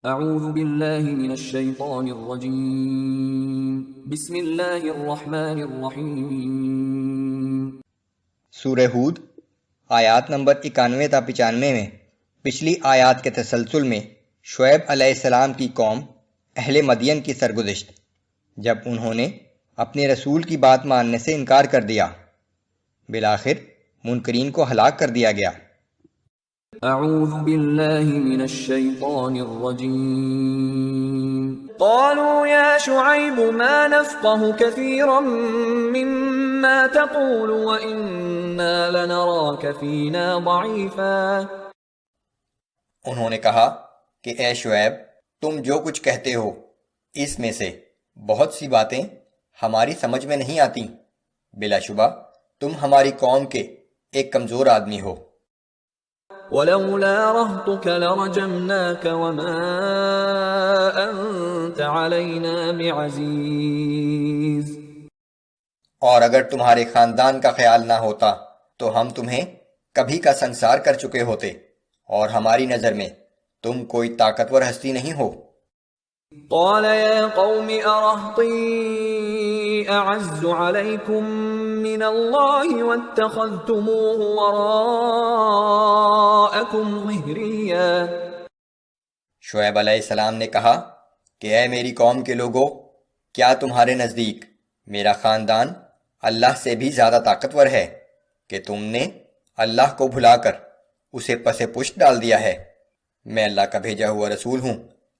اعوذ باللہ من الشیطان الرجیم بسم اللہ الرحمن الرحیم۔ سورہ ہود آیات نمبر 91 تا 95 میں پچھلی آیات کے تسلسل میں شعیب علیہ السلام کی قوم اہل مدین کی سرگزشت، جب انہوں نے اپنے رسول کی بات ماننے سے انکار کر دیا، بالآخر منکرین کو ہلاک کر دیا گیا۔ اعوذ باللہ من الشیطان الرجیم۔ قالوا یا شعیب ما نفقہ کثیرا مما تقول وإنا لنراک فینا ضعیفا۔ انہوں نے کہا کہ اے شعیب، تم جو کچھ کہتے ہو اس میں سے بہت سی باتیں ہماری سمجھ میں نہیں آتی، بلا شبہ تم ہماری قوم کے ایک کمزور آدمی ہو۔ ولولا رهطك لرجمناك وما أنت علينا بعزيز۔ اور اگر تمہارے خاندان کا خیال نہ ہوتا تو ہم تمہیں کبھی کا سنسار کر چکے ہوتے، اور ہماری نظر میں تم کوئی طاقتور ہستی نہیں ہو۔ قال يا قوم أرهطي أعز عليكم من الله واتخذتموه وراءكم ظهريا۔ شعیب علیہ السلام نے کہا کہ اے میری قوم کے لوگو، کیا تمہارے نزدیک میرا خاندان اللہ سے بھی زیادہ طاقتور ہے کہ تم نے اللہ کو بھلا کر اسے پس پشت ڈال دیا ہے؟ میں اللہ کا بھیجا ہوا رسول ہوں،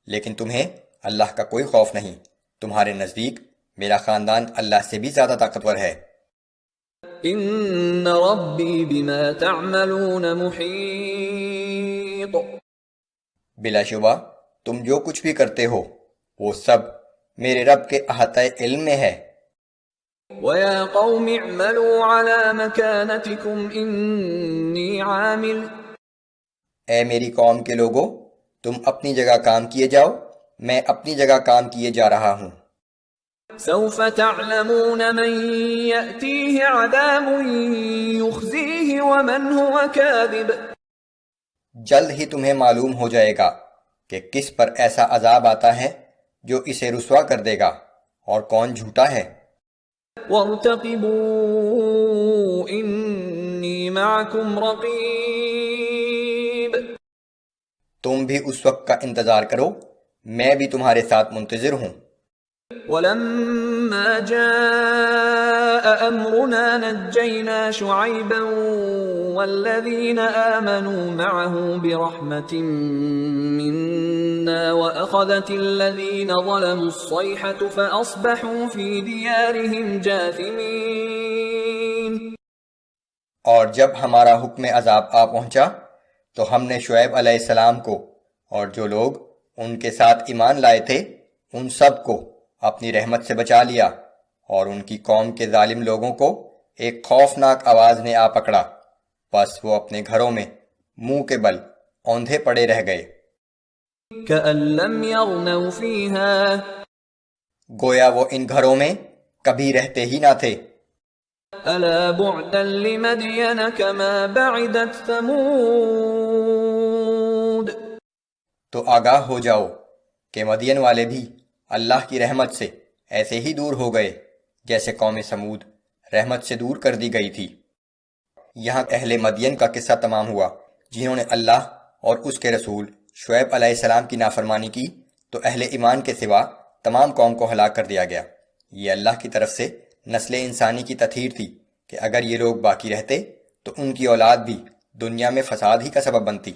لیکن تمہیں اللہ کا کوئی خوف نہیں۔ تمہارے نزدیک میرا خاندان اللہ سے بھی زیادہ طاقتور ہے۔ ان ربی بما تعملون محیط۔ بلا شبہ تم جو کچھ بھی کرتے ہو وہ سب میرے رب کے احاطہ علم میں ہے۔ وَيَا قَوْمِ اعْمَلُوا عَلَى مَكَانَتِكُمْ إِنِّي عَامِلٌ۔ اے میری قوم کے لوگو، تم اپنی جگہ کام کیے جاؤ، میں اپنی جگہ کام کیے جا رہا ہوں۔ سوف تعلمون من يأتيه عذاب يخزيه ومن هو كاذب۔ جلد ہی تمہیں معلوم ہو جائے گا کہ کس پر ایسا عذاب آتا ہے جو اسے رسوا کر دے گا اور کون جھوٹا ہے۔ وارتقبوا إني معكم رقيب۔ تم بھی اس وقت کا انتظار کرو، میں بھی تمہارے ساتھ منتظر ہوں۔ ولما جاء أمرنا نجينا شعيبا والذين آمنوا معه برحمة منا وأخذت الذين ظلموا الصيحة فأصبحوا في ديارهم جاثمين۔ اور جب ہمارا حکم عذاب آ پہنچا تو ہم نے شعیب علیہ السلام کو اور جو لوگ ان کے ساتھ ایمان لائے تھے ان سب کو اپنی رحمت سے بچا لیا، اور ان کی قوم کے ظالم لوگوں کو ایک خوفناک آواز نے آ پکڑا، پس وہ اپنے گھروں میں منہ کے بل اوندھے پڑے رہ گئے۔ كأن لم يغنوا فيها۔ گویا وہ ان گھروں میں کبھی رہتے ہی نہ تھے۔ ألا بعدا لمدين كما بعدت ثمود۔ تو آگاہ ہو جاؤ کہ مدین والے بھی اللہ کی رحمت سے ایسے ہی دور ہو گئے جیسے قوم سمود رحمت سے دور کر دی گئی تھی۔ یہاں اہل مدین کا قصہ تمام ہوا، جنہوں نے اللہ اور اس کے رسول شعیب علیہ السلام کی نافرمانی کی، تو اہل ایمان کے سوا تمام قوم کو ہلاک کر دیا گیا۔ یہ اللہ کی طرف سے نسل انسانی کی تطہیر تھی کہ اگر یہ لوگ باقی رہتے تو ان کی اولاد بھی دنیا میں فساد ہی کا سبب بنتی۔